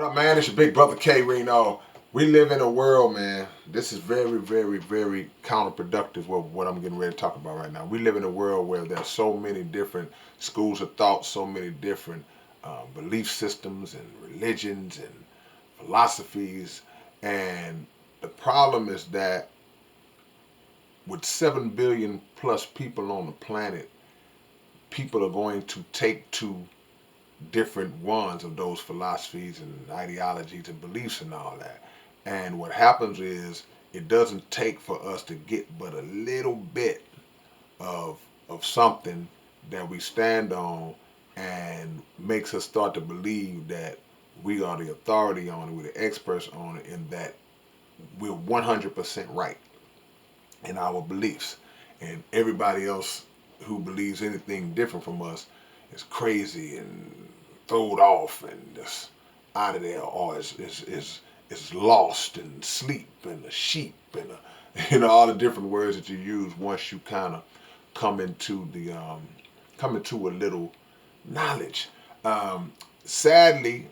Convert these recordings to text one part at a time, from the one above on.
What up, man? It's your big brother K-Rino. We live in a world, man. This is very, very, very counterproductive what I'm getting ready to talk about right now. We live in a world where there's so many different schools of thought, so many different belief systems and religions and philosophies. And the problem is that with 7 billion plus people on the planet, people are going to take to different ones of those philosophies and ideologies and beliefs and all that. And what happens is it doesn't take for us to get but a little bit of something that we stand on and makes us start to believe that we are the authority on it, we're the experts on it, and that we're 100% right in our beliefs. And everybody else who believes anything different from us is crazy and throwed off and just out of there, or is lost and sleep and a sheep and all the different words that you use once you kind of come into the come into a little knowledge. Sadly,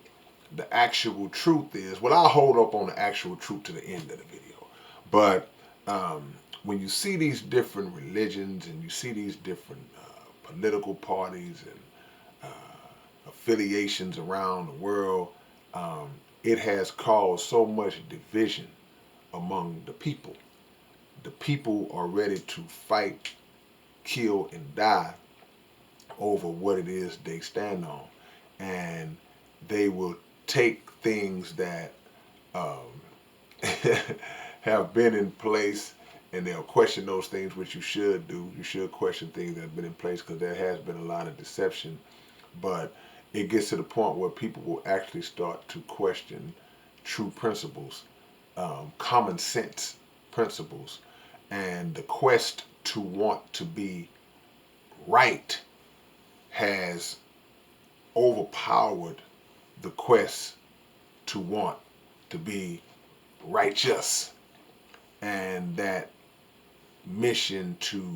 the actual truth is, well, I'll hold up on the actual truth to the end of the video, but when you see these different religions and you see these different political parties and affiliations around the world, it has caused so much division among the people. The people are ready to fight, kill, and die over what it is they stand on. And they will take things that have been in place and they'll question those things, which you should do. You should question things that have been in place because there has been a lot of deception. But it gets to the point where people will actually start to question true principles, common sense principles, and the quest to want to be right has overpowered the quest to want to be righteous, and that mission to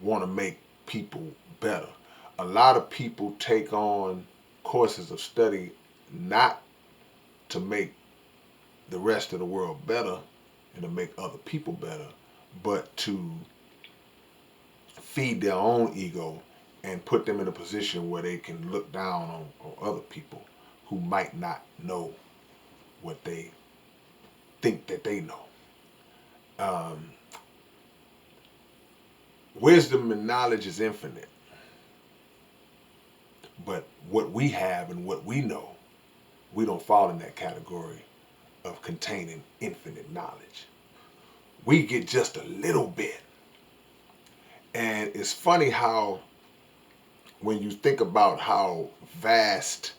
want to make people better. A lot of people take on courses of study not to make the rest of the world better and to make other people better, but to feed their own ego and put them in a position where they can look down on other people who might not know what they think that they know. Um, Wisdom and knowledge is infinite. But what we have and what we know, we don't fall in that category of containing infinite knowledge. We get just a little bit. And it's funny how, when you think about how vast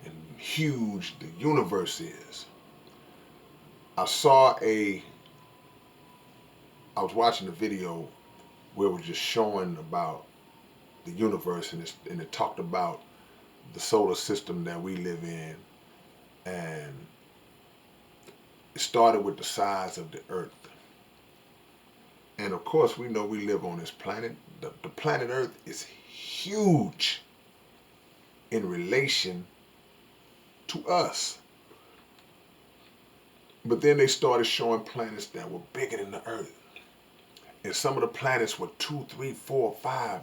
and huge the universe is, I was watching a video where it was just showing about the universe, and it talked about the solar system that we live in, and it started with the size of the earth. And of course we know we live on this planet. The planet earth is huge in relation to us. But then they started showing planets that were bigger than the earth. And some of the planets were 2, 3, 4, 5,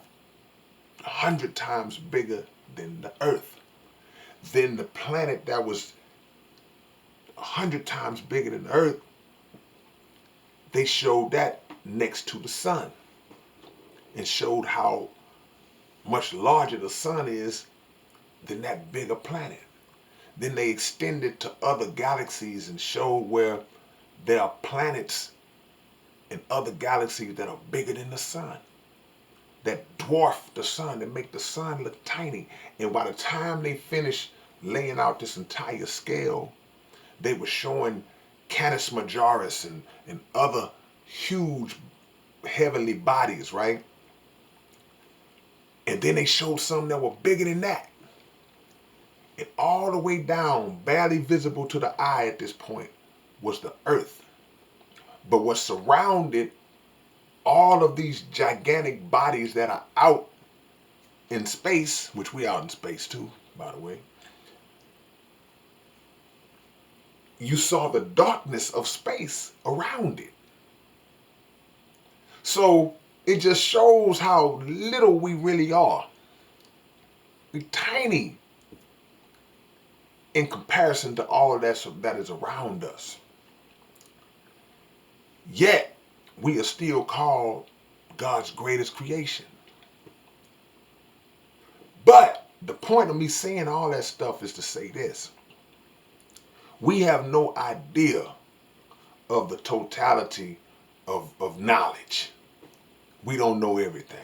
100 times bigger than the earth. Then the planet that was 100 times bigger than the earth, they showed that next to the sun and showed how much larger the sun is than that bigger planet. Then they extended to other galaxies and showed where there are planets in other galaxies that are bigger than the sun, that dwarf the sun, that make the sun look tiny. And by the time they finished laying out this entire scale, they were showing Canis Majoris and other huge heavenly bodies, right? And then they showed some that were bigger than that. And all the way down, barely visible to the eye at this point, was the earth. But what surrounded all of these gigantic bodies that are out in space, which we out in space too, by the way, you saw the darkness of space around it. So it just shows how little we really are. We're tiny in comparison to all of that is around us. Yet, we are still called God's greatest creation. But the point of me saying all that stuff is to say this. We have no idea of the totality of knowledge. We don't know everything.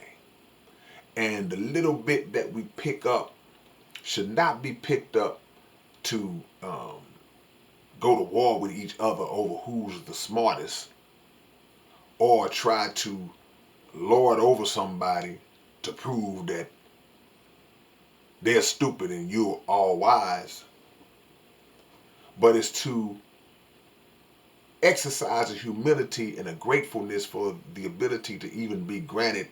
And the little bit that we pick up should not be picked up to go to war with each other over who's the smartest, or try to lord over somebody to prove that they're stupid and you're all wise. But it's to exercise a humility and a gratefulness for the ability to even be granted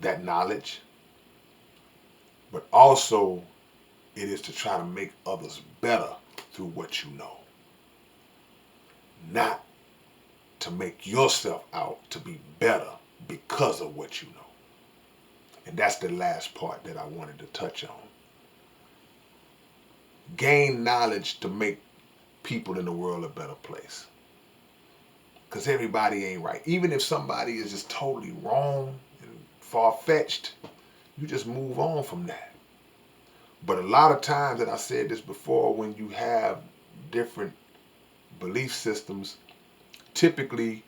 that knowledge. But also, it is to try to make others better through what you know. Not to make yourself out to be better because of what you know. And that's the last part that I wanted to touch on. Gain knowledge to make people in the world a better place. Because everybody ain't right. Even if somebody is just totally wrong and far-fetched, you just move on from that. But a lot of times, and I said this before, when you have different belief systems, typically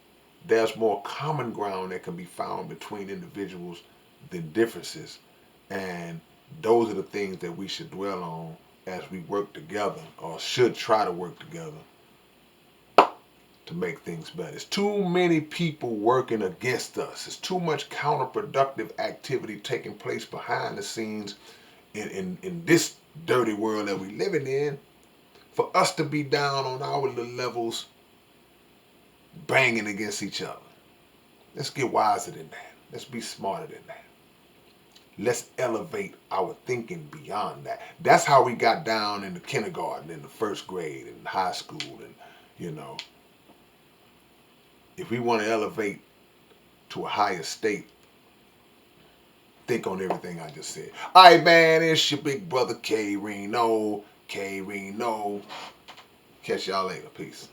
there's more common ground that can be found between individuals than differences. And those are the things that we should dwell on as we work together, or should try to work together to make things better. There's too many people working against us. There's too much counterproductive activity taking place behind the scenes in this dirty world that we're living in for us to be down on our little levels banging against each other. Let's get wiser than that. Let's be smarter than that. Let's elevate our thinking beyond that. That's how we got down in the kindergarten, in the first grade, in high school, and if we want to elevate to a higher state, think on everything I just said. All right, man, it's your big brother K-Rino. K-Rino. Catch y'all later. Peace.